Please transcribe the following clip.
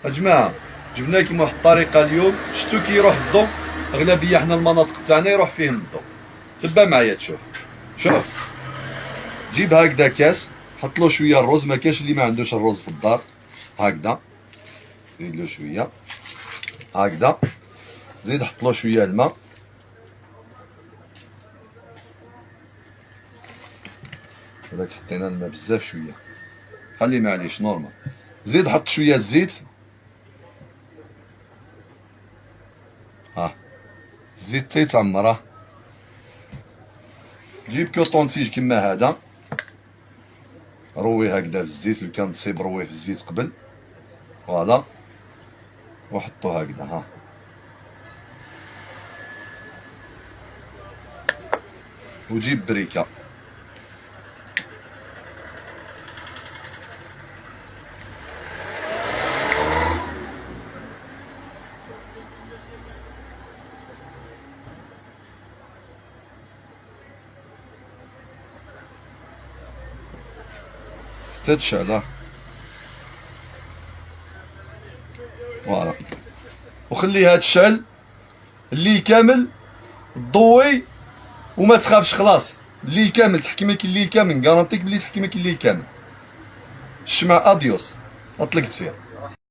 اجماعه جبنا لكم واحد الطريقه اليوم. شفتوا كي يروح الضوء، اغلبيه حنا المناطق تاعنا يروح فيهم الضوء. تبع معايا تشوف. شوف، جيب هكذا كاس، حط له شويه الرز، ما كاش اللي ما عندوش الرز في الدار. هكذا زيد له شويه هكذا، زيد حط له شويه الماء. هذاك حطينا الماء بزاف شويه، خلي معليش نورمال. زيد حط شويه الزيت. الزيت تيتعمر. جيب كوطونتيج كيما هذا، رويه هكذا في الزيت، اللي كان تصيب رويه في الزيت قبل. فوالا، وحطو هكذا. وجيب بريكه. حتى تشعل. فوالا، وخليها تشعل الليل كامل، ضوي وما تخافش. خلاص الليل كامل تحكي ماكي الليل كامل، نكارونتيك بلي تحكي ماكي الليل كامل. الشمع اديوس، اطلق تسير.